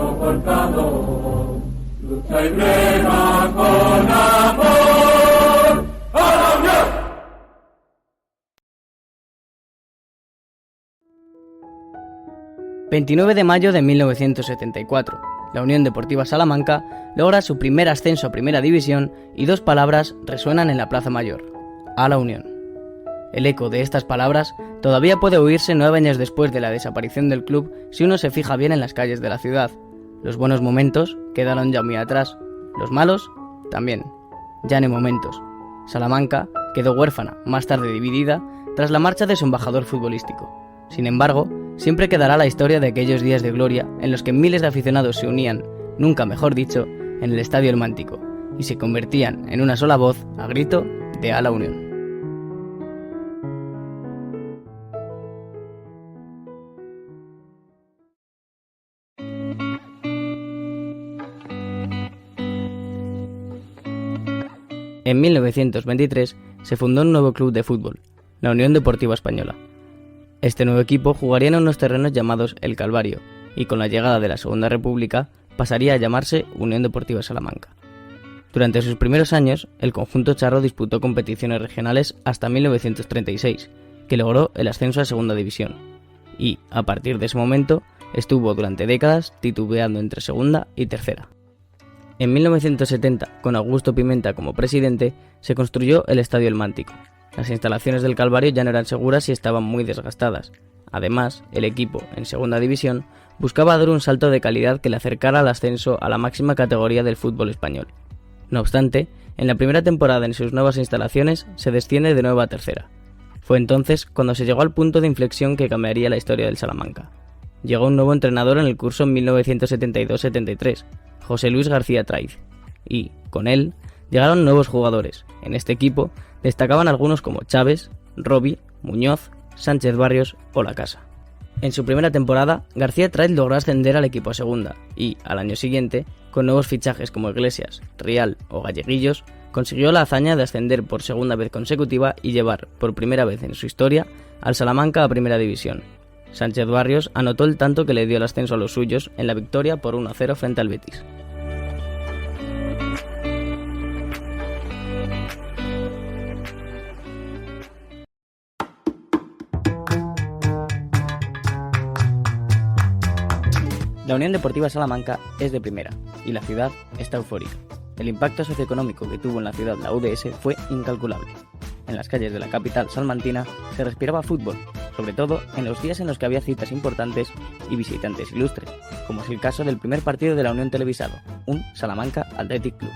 trabajo forjado, lucha y brega con amor a la unión. ...29 de mayo de 1974... la Unión Deportiva Salamanca logra su primer ascenso a Primera División y dos palabras resuenan en la Plaza Mayor: a la Unión. El eco de estas palabras todavía puede oírse 9 años después de la desaparición del club si uno se fija bien en las calles de la ciudad. Los buenos momentos quedaron ya muy atrás, los malos también. Ya no hay momentos. Salamanca quedó huérfana, más tarde dividida, tras la marcha de su embajador futbolístico. Sin embargo, siempre quedará la historia de aquellos días de gloria en los que miles de aficionados se unían, nunca mejor dicho, en el Estadio El Mántico, y se convertían en una sola voz a grito de a la Unión. En 1923 se fundó un nuevo club de fútbol, la Unión Deportiva Española. Este nuevo equipo jugaría en unos terrenos llamados El Calvario, y con la llegada de la Segunda República pasaría a llamarse Unión Deportiva Salamanca. Durante sus primeros años, el conjunto charro disputó competiciones regionales hasta 1936, que logró el ascenso a Segunda División, y, a partir de ese momento, estuvo durante décadas titubeando entre Segunda y Tercera. En 1970, con Augusto Pimenta como presidente, se construyó el Estadio El Mántico. Las instalaciones del Calvario ya no eran seguras y estaban muy desgastadas. Además, el equipo, en Segunda División, buscaba dar un salto de calidad que le acercara al ascenso a la máxima categoría del fútbol español. No obstante, en la primera temporada en sus nuevas instalaciones se desciende de nuevo a Tercera. Fue entonces cuando se llegó al punto de inflexión que cambiaría la historia del Salamanca. Llegó un nuevo entrenador en el curso 1972-73, José Luis García Traiz, y, con él, llegaron nuevos jugadores. En este equipo destacaban algunos como Chávez, Robi, Muñoz, Sánchez Barrios o La Casa. En su primera temporada, García Traiz logró ascender al equipo a Segunda y, al año siguiente, con nuevos fichajes como Iglesias, Rial o Galleguillos, consiguió la hazaña de ascender por segunda vez consecutiva y llevar, por primera vez en su historia, al Salamanca a Primera División. Sánchez Barrios anotó el tanto que le dio el ascenso a los suyos en la victoria por 1-0 frente al Betis. La Unión Deportiva Salamanca es de primera, y la ciudad está eufórica. El impacto socioeconómico que tuvo en la ciudad la UDS fue incalculable. En las calles de la capital salmantina se respiraba fútbol, sobre todo en los días en los que había citas importantes y visitantes ilustres, como es el caso del primer partido de la Unión televisado, un Salamanca Athletic Club.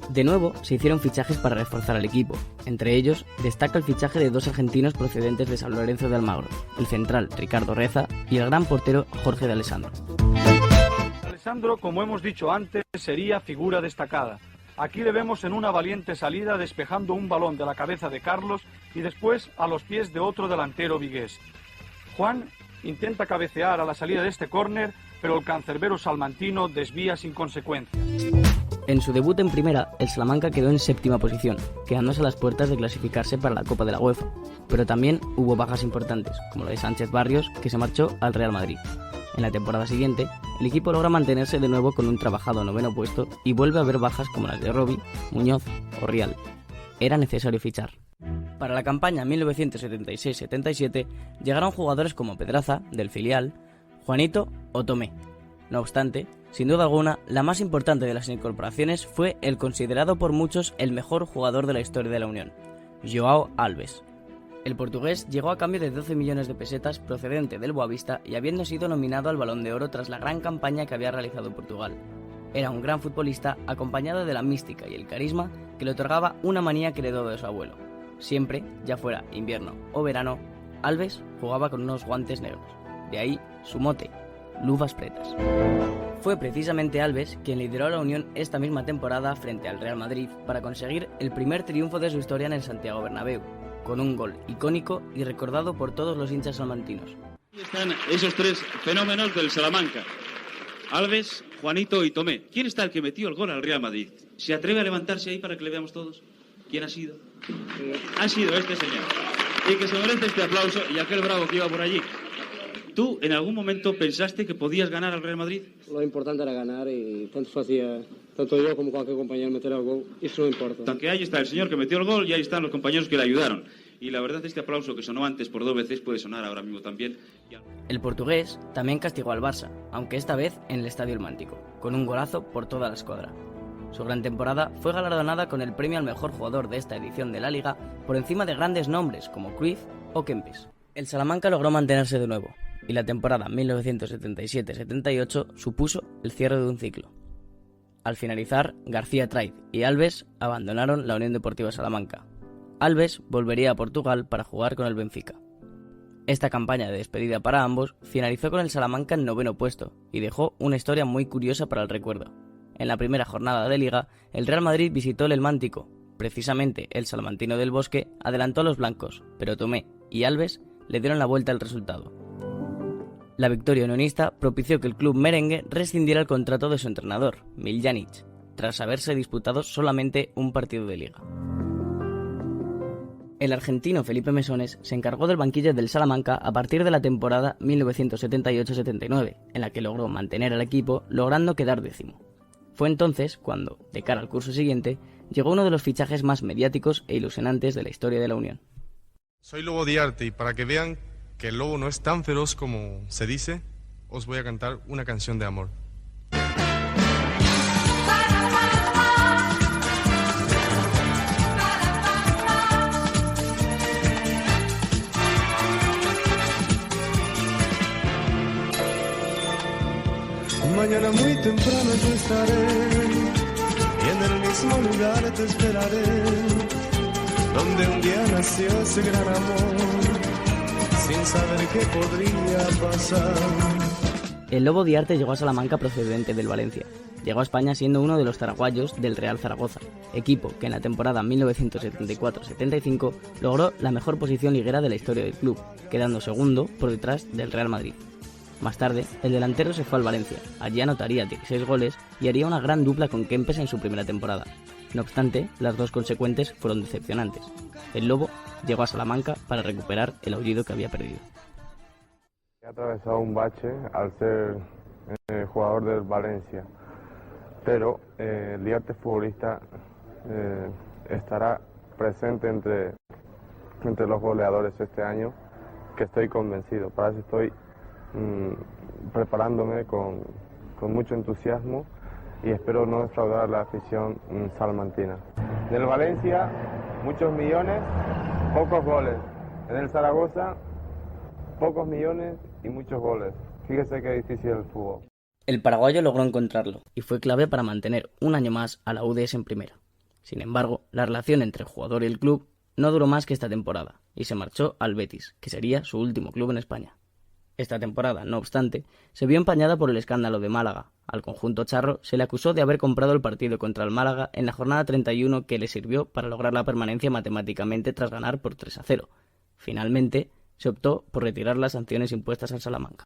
De nuevo, se hicieron fichajes para reforzar al equipo. Entre ellos, destaca el fichaje de dos argentinos procedentes de San Lorenzo de Almagro, el central Ricardo Reza y el gran portero Jorge de Alessandro. Alessandro, como hemos dicho antes, sería figura destacada. Aquí le vemos en una valiente salida despejando un balón de la cabeza de Carlos y después a los pies de otro delantero vigués. Juan intenta cabecear a la salida de este córner, pero el cancerbero salmantino desvía sin consecuencias. En su debut en primera, el Salamanca quedó en séptima posición, quedándose a las puertas de clasificarse para la Copa de la UEFA, pero también hubo bajas importantes, como la de Sánchez Barrios, que se marchó al Real Madrid. En la temporada siguiente, el equipo logra mantenerse de nuevo con un trabajado noveno puesto y vuelve a haber bajas como las de Robi, Muñoz o Rial. Era necesario fichar. Para la campaña 1976-77 llegaron jugadores como Pedraza, del filial, Juanito o Tomé. No obstante, sin duda alguna, la más importante de las incorporaciones fue el considerado por muchos el mejor jugador de la historia de la Unión, João Alves. El portugués llegó a cambio de 12 millones de pesetas procedente del Boavista y habiendo sido nominado al Balón de Oro tras la gran campaña que había realizado Portugal. Era un gran futbolista acompañado de la mística y el carisma que le otorgaba una manía que heredó de su abuelo. Siempre, ya fuera invierno o verano, Alves jugaba con unos guantes negros. De ahí su mote, Luvas Pretas. Fue precisamente Alves quien lideró a la Unión esta misma temporada frente al Real Madrid para conseguir el primer triunfo de su historia en el Santiago Bernabéu, con un gol icónico y recordado por todos los hinchas salmantinos. Aquí están esos tres fenómenos del Salamanca: Alves, Juanito y Tomé. ¿Quién está el que metió el gol al Real Madrid? ¿Se atreve a levantarse ahí para que le veamos todos? ¿Quién ha sido? Ha sido este señor. y que se merece este aplauso, y aquel bravo que iba por allí. ¿Tú en algún momento pensaste que podías ganar al Real Madrid? Lo importante era ganar y tanto hacía, tanto yo como cualquier compañero meter el gol, eso no importa. Aunque ahí está el señor que metió el gol y ahí están los compañeros que le ayudaron. Y la verdad, este aplauso que sonó antes por 2 veces puede sonar ahora mismo también. El portugués también castigó al Barça, aunque esta vez en el Estadio El Mántico, con un golazo por toda la escuadra. Su gran temporada fue galardonada con el premio al mejor jugador de esta edición de la Liga por encima de grandes nombres como Cruyff o Kempes. El Salamanca logró mantenerse de nuevo, y la temporada 1977-78 supuso el cierre de un ciclo. Al finalizar, García Traid y Alves abandonaron la Unión Deportiva Salamanca. Alves volvería a Portugal para jugar con el Benfica. Esta campaña de despedida para ambos finalizó con el Salamanca en 9º puesto y dejó una historia muy curiosa para el recuerdo. En la primera jornada de Liga, el Real Madrid visitó el El Mántico. Precisamente el salmantino del Bosque adelantó a los blancos, pero Tomé y Alves le dieron la vuelta al resultado. La victoria unionista propició que el club merengue rescindiera el contrato de su entrenador, Miljanic, tras haberse disputado solamente un partido de liga. El argentino Felipe Mesones se encargó del banquillo del Salamanca a partir de la temporada 1978-79, en la que logró mantener al equipo, logrando quedar 10º. Fue entonces cuando, de cara al curso siguiente, llegó uno de los fichajes más mediáticos e ilusionantes de la historia de la Unión. Soy Lobo Diarte y para que vean que el lobo no es tan feroz como se dice, os voy a cantar una canción de amor. Mañana muy temprano yo estaré y en el mismo lugar te esperaré, donde un día nació ese gran amor, sin saber qué podría pasar. El Lobo Diarte llegó a Salamanca procedente del Valencia. Llegó a España siendo uno de los zaraguayos del Real Zaragoza, equipo que en la temporada 1974-75 logró la mejor posición liguera de la historia del club, quedando segundo por detrás del Real Madrid. Más tarde, el delantero se fue al Valencia, allí anotaría 16 goles y haría una gran dupla con Kempes en su primera temporada. No obstante, las dos consecuentes fueron decepcionantes. El Lobo llegó a Salamanca para recuperar el aullido que había perdido. He atravesado un bache al ser jugador del Valencia, pero el Diarte futbolista estará presente entre los goleadores este año, que estoy convencido. Para eso estoy preparándome con mucho entusiasmo y espero no defraudar a la afición salmantina. En el Valencia, muchos millones, pocos goles. En el Zaragoza, pocos millones y muchos goles. Fíjese qué difícil es el fútbol. El paraguayo logró encontrarlo y fue clave para mantener un año más a la UDS en primera. Sin embargo, la relación entre el jugador y el club no duró más que esta temporada y se marchó al Betis, que sería su último club en España. Esta temporada, no obstante, se vio empañada por el escándalo de Málaga. Al conjunto charro se le acusó de haber comprado el partido contra el Málaga en la jornada 31 que le sirvió para lograr la permanencia matemáticamente tras ganar por 3-0. Finalmente, se optó por retirar las sanciones impuestas al Salamanca.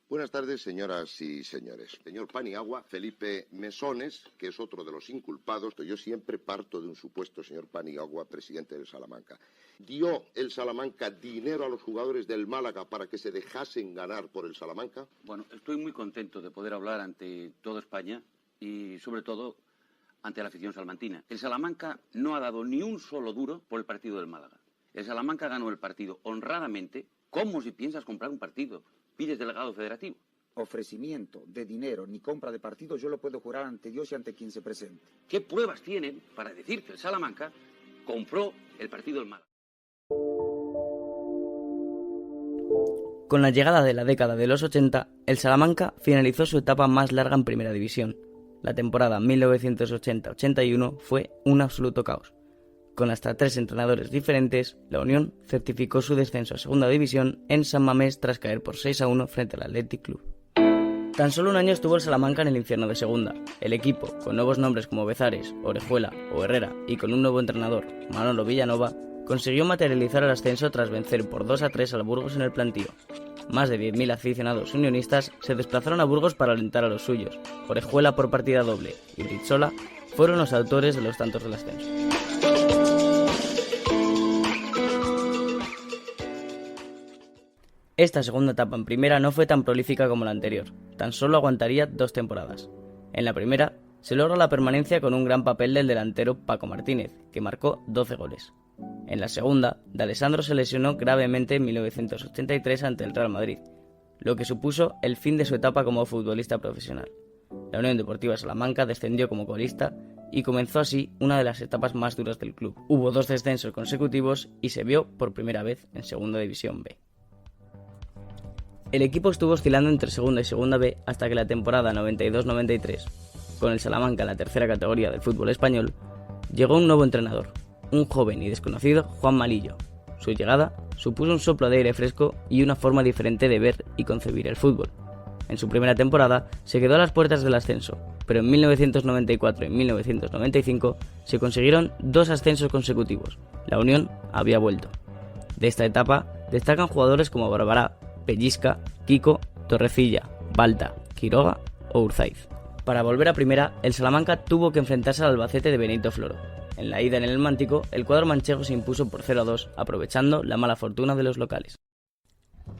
Buenas tardes, señoras y señores. Señor Paniagua, Felipe Mesones, que es otro de los inculpados. Yo siempre parto de un supuesto, señor Paniagua, presidente del Salamanca. ¿Dio el Salamanca dinero a los jugadores del Málaga para que se dejasen ganar por el Salamanca? Bueno, estoy muy contento de poder hablar ante toda España y, sobre todo, ante la afición salmantina. El Salamanca no ha dado ni un solo duro por el partido del Málaga. El Salamanca ganó el partido honradamente, como si piensas comprar un partido. Pides delegado federativo. Ofrecimiento de dinero ni compra de partido, yo lo puedo jurar ante Dios y ante quien se presente. ¿Qué pruebas tienen para decir que el Salamanca compró el partido del Málaga? Con la llegada de la década de los 80, el Salamanca finalizó su etapa más larga en Primera División. La temporada 1980-81 fue un absoluto caos. Con hasta 3 entrenadores diferentes, la Unión certificó su descenso a Segunda División en San Mamés tras caer por 6-1 frente al Athletic Club. Tan solo un año estuvo el Salamanca en el infierno de Segunda. El equipo, con nuevos nombres como Bezares, Orejuela o Herrera y con un nuevo entrenador, Manolo Villanova, consiguió materializar el ascenso tras vencer por 2-3 al Burgos en el Plantío. Más de 10.000 aficionados unionistas se desplazaron a Burgos para alentar a los suyos. Orejuela por partida doble y Rizzola fueron los autores de los tantos del ascenso. Esta segunda etapa en primera no fue tan prolífica como la anterior, tan solo aguantaría 2 temporadas. En la primera, se logra la permanencia con un gran papel del delantero Paco Martínez, que marcó 12 goles. En la segunda, D'Alessandro se lesionó gravemente en 1983 ante el Real Madrid, lo que supuso el fin de su etapa como futbolista profesional. La Unión Deportiva Salamanca descendió como colista y comenzó así una de las etapas más duras del club. Hubo 2 descensos consecutivos y se vio por primera vez en Segunda División B. El equipo estuvo oscilando entre Segunda y Segunda B hasta que la temporada 92-93, con el Salamanca en la tercera categoría del fútbol español, llegó un nuevo entrenador, un joven y desconocido Juan Malillo. Su llegada supuso un soplo de aire fresco y una forma diferente de ver y concebir el fútbol. En su primera temporada se quedó a las puertas del ascenso, pero en 1994 y 1995 se consiguieron 2 ascensos consecutivos. La Unión había vuelto. De esta etapa destacan jugadores como Barbará, Pellisca, Kiko, Torrecilla, Balta, Quiroga o Urzaiz. Para volver a primera, el Salamanca tuvo que enfrentarse al Albacete de Benito Floro. En la ida en el Mántico, el cuadro manchego se impuso por 0-2, aprovechando la mala fortuna de los locales.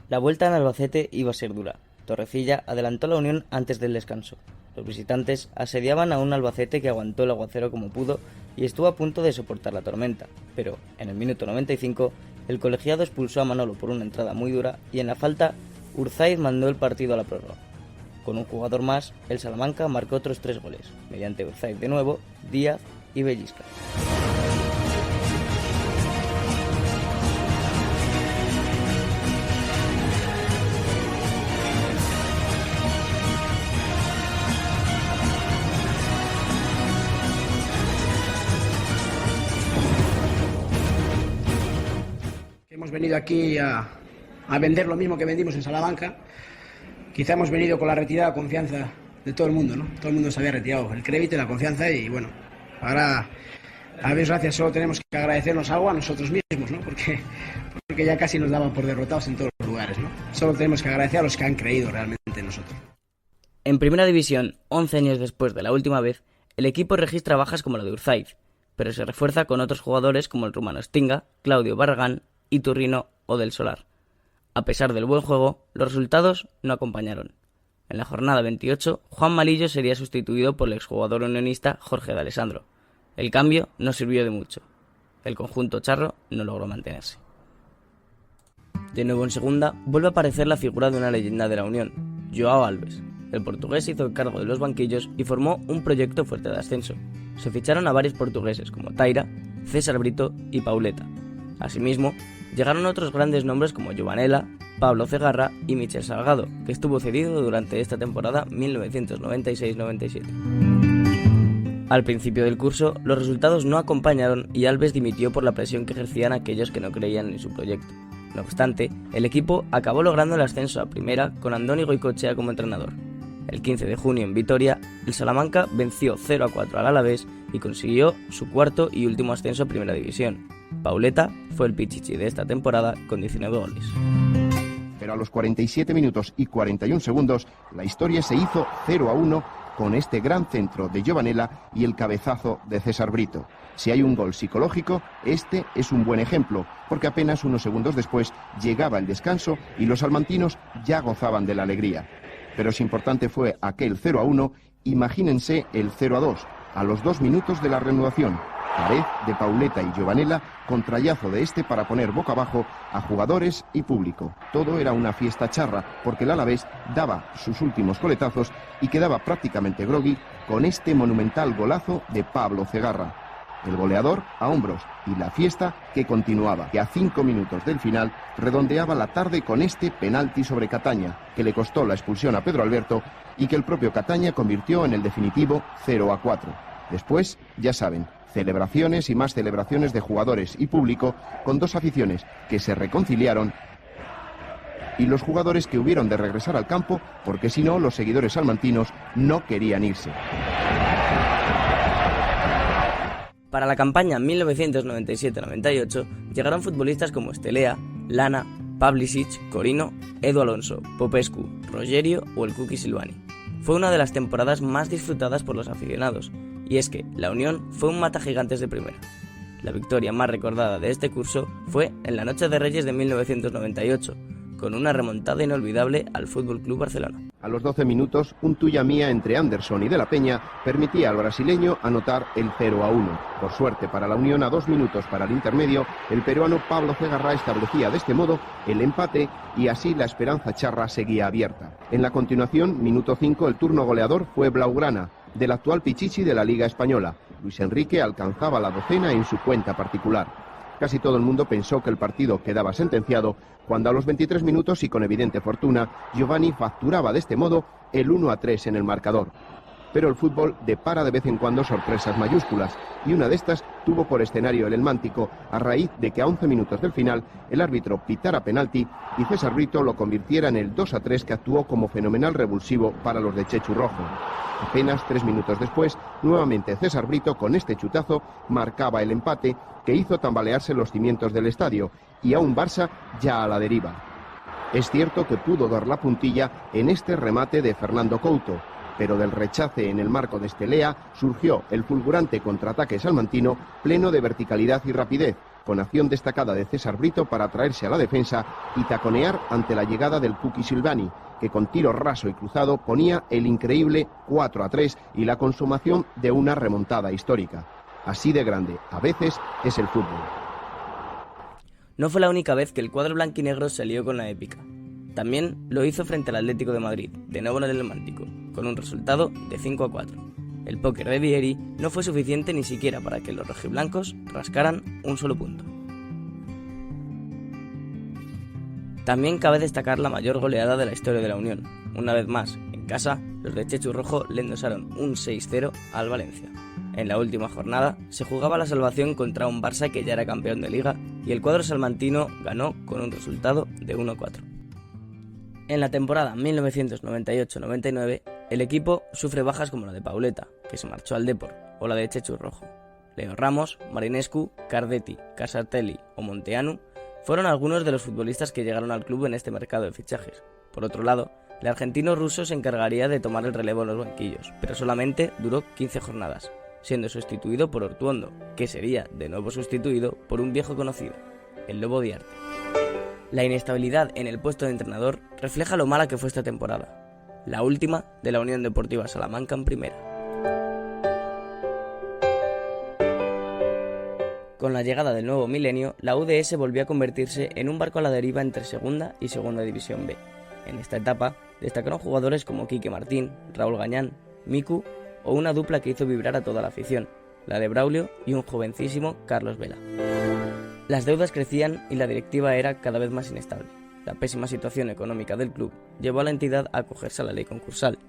La vuelta en Albacete iba a ser dura. Torrecilla adelantó la Unión antes del descanso. Los visitantes asediaban a un Albacete que aguantó el aguacero como pudo y estuvo a punto de soportar la tormenta, pero en el minuto 95 el colegiado expulsó a Manolo por una entrada muy dura y en la falta Urzaiz mandó el partido a la prórroga. Con un jugador más, el Salamanca marcó otros 3 goles, mediante Urzaiz de nuevo, Díaz y Bellisca. Hemos venido aquí a vender lo mismo que vendimos en Salamanca. Quizá hemos venido con la retirada confianza de todo el mundo, ¿no? Todo el mundo se había retirado el crédito y la confianza y bueno, ahora a Dios gracias solo tenemos que agradecernos algo a nosotros mismos, ¿no? Porque ya casi nos daban por derrotados en todos los lugares, ¿no? Solo tenemos que agradecer a los que han creído realmente en nosotros. En Primera División, 11 años después de la última vez, el equipo registra bajas como la de Urzaiz, pero se refuerza con otros jugadores como el rumano Stinga, Claudio Barragán, Iturrino o Del Solar. A pesar del buen juego, los resultados no acompañaron. En la jornada 28, Juan Malillo sería sustituido por el exjugador unionista Jorge D'Alessandro. El cambio no sirvió de mucho. El conjunto charro no logró mantenerse. De nuevo en segunda, vuelve a aparecer la figura de una leyenda de la Unión, Joao Alves. El portugués se hizo cargo de los banquillos y formó un proyecto fuerte de ascenso. Se ficharon a varios portugueses como Taira, César Brito y Pauleta. Asimismo, llegaron otros grandes nombres como Giovanella, Pablo Cegarra y Michel Salgado, que estuvo cedido durante esta temporada 1996-97. Al principio del curso, los resultados no acompañaron y Alves dimitió por la presión que ejercían aquellos que no creían en su proyecto. No obstante, el equipo acabó logrando el ascenso a primera con Andoni Goicoechea como entrenador. El 15 de junio en Vitoria, el Salamanca venció 0-4 al Alavés y consiguió su cuarto y último ascenso a Primera División. Pauleta fue el pichichi de esta temporada con 19 goles. Pero a los 47 minutos y 41 segundos, la historia se hizo 0-1 con este gran centro de Giovanella y el cabezazo de César Brito. Si hay un gol psicológico, este es un buen ejemplo, porque apenas unos segundos después llegaba el descanso y los salmantinos ya gozaban de la alegría. Pero si importante fue aquel 0-1, imagínense el 0-2, a los 2 minutos de la reanudación. Pared de Pauleta y Giovanella, contrallazo de este para poner boca abajo a jugadores y público. Todo era una fiesta charra, porque el Alavés daba sus últimos coletazos y quedaba prácticamente grogui con este monumental golazo de Pablo Cegarra. El goleador a hombros y la fiesta que continuaba, que a 5 minutos del final redondeaba la tarde con este penalti sobre Cataña, que le costó la expulsión a Pedro Alberto y que el propio Cataña convirtió en el definitivo 0-4. Después, ya saben, celebraciones y más celebraciones de jugadores y público con 2 aficiones que se reconciliaron y los jugadores que hubieron de regresar al campo porque si no los seguidores salmantinos no querían irse. Para la campaña 1997-98 llegaron futbolistas como Estelea, Lana, Pavlicic, Corino, Edu Alonso, Popescu, Rogerio o el Cookie Silvani. Fue una de las temporadas más disfrutadas por los aficionados, y es que la Unión fue un matagigantes de primera. La victoria más recordada de este curso fue en la Noche de Reyes de 1998, con una remontada inolvidable al FC Barcelona. A los 12 minutos, un tuya mía entre Anderson y De la Peña permitía al brasileño anotar el 0-1. Por suerte para la Unión, a 2 minutos para el intermedio, el peruano Pablo Cegarra establecía de este modo el empate y así la esperanza charra seguía abierta. En la continuación, minuto 5, el turno goleador fue blaugrana, del actual Pichichi de la Liga Española. Luis Enrique alcanzaba la docena en su cuenta particular. Casi todo el mundo pensó que el partido quedaba sentenciado, cuando a los 23 minutos y con evidente fortuna, Giovanni facturaba de este modo el 1-3 en el marcador. Pero el fútbol depara de vez en cuando sorpresas mayúsculas, y una de estas tuvo por escenario el Elmántico, a raíz de que a 11 minutos del final el árbitro pitara penalti y César Brito lo convirtiera en el 2-3 que actuó como fenomenal revulsivo para los de Chechu Rojo. Apenas 3 minutos después, nuevamente César Brito con este chutazo marcaba el empate que hizo tambalearse los cimientos del estadio y a un Barça ya a la deriva. Es cierto que pudo dar la puntilla en este remate de Fernando Couto, pero del rechace en el marco de Estelea surgió el fulgurante contraataque salmantino pleno de verticalidad y rapidez, con acción destacada de César Brito para traerse a la defensa y taconear ante la llegada del Cookie Silvani, que con tiro raso y cruzado ponía el increíble 4-3 y la consumación de una remontada histórica. Así de grande, a veces, es el fútbol. No fue la única vez que el cuadro blanquinegro se lió con la épica. También lo hizo frente al Atlético de Madrid, de nuevo en el Elmántico, con un resultado de 5-4. El póker de Vieri no fue suficiente ni siquiera para que los rojiblancos rascaran un solo punto. También cabe destacar la mayor goleada de la historia de la Unión. Una vez más, en casa, los de Chechu Rojo le endosaron un 6-0 al Valencia. En la última jornada se jugaba la salvación contra un Barça que ya era campeón de Liga y el cuadro salmantino ganó con un resultado de 1-4. En la temporada 1998-99, el equipo sufre bajas como la de Pauleta, que se marchó al Depor, o la de Chechu Rojo. Leo Ramos, Marinescu, Cardetti, Casartelli o Monteanu fueron algunos de los futbolistas que llegaron al club en este mercado de fichajes. Por otro lado, el argentino ruso se encargaría de tomar el relevo en los banquillos, pero solamente duró 15 jornadas, siendo sustituido por Ortuondo, que sería de nuevo sustituido por un viejo conocido, el Lobo Diarte. La inestabilidad en el puesto de entrenador refleja lo mala que fue esta temporada, la última de la Unión Deportiva Salamanca en primera. Con la llegada del nuevo milenio, la UDS volvió a convertirse en un barco a la deriva entre Segunda y Segunda División B. En esta etapa destacaron jugadores como Quique Martín, Raúl Gañán, Miku o una dupla que hizo vibrar a toda la afición, la de Braulio y un jovencísimo Carlos Vela. Las deudas crecían y la directiva era cada vez más inestable. La pésima situación económica del club llevó a la entidad a acogerse a la ley concursal.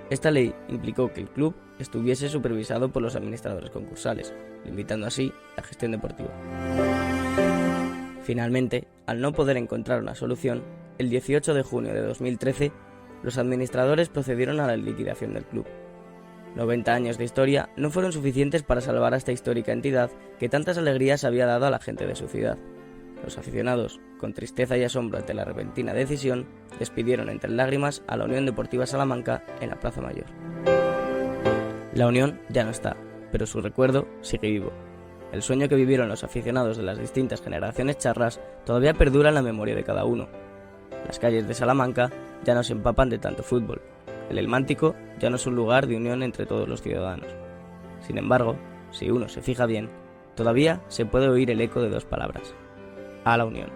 Esta ley implicó que el club estuviese supervisado por los administradores concursales, limitando así la gestión deportiva. Finalmente, al no poder encontrar una solución, el 18 de junio de 2013, los administradores procedieron a la liquidación del club. 90 años de historia no fueron suficientes para salvar a esta histórica entidad que tantas alegrías había dado a la gente de su ciudad. Los aficionados, con tristeza y asombro ante la repentina decisión, despidieron entre lágrimas a la Unión Deportiva Salamanca en la Plaza Mayor. La Unión ya no está, pero su recuerdo sigue vivo. El sueño que vivieron los aficionados de las distintas generaciones charras todavía perdura en la memoria de cada uno. Las calles de Salamanca ya no se empapan de tanto fútbol. El Elmántico ya no es un lugar de unión entre todos los ciudadanos. Sin embargo, si uno se fija bien, todavía se puede oír el eco de dos palabras: a la Unión.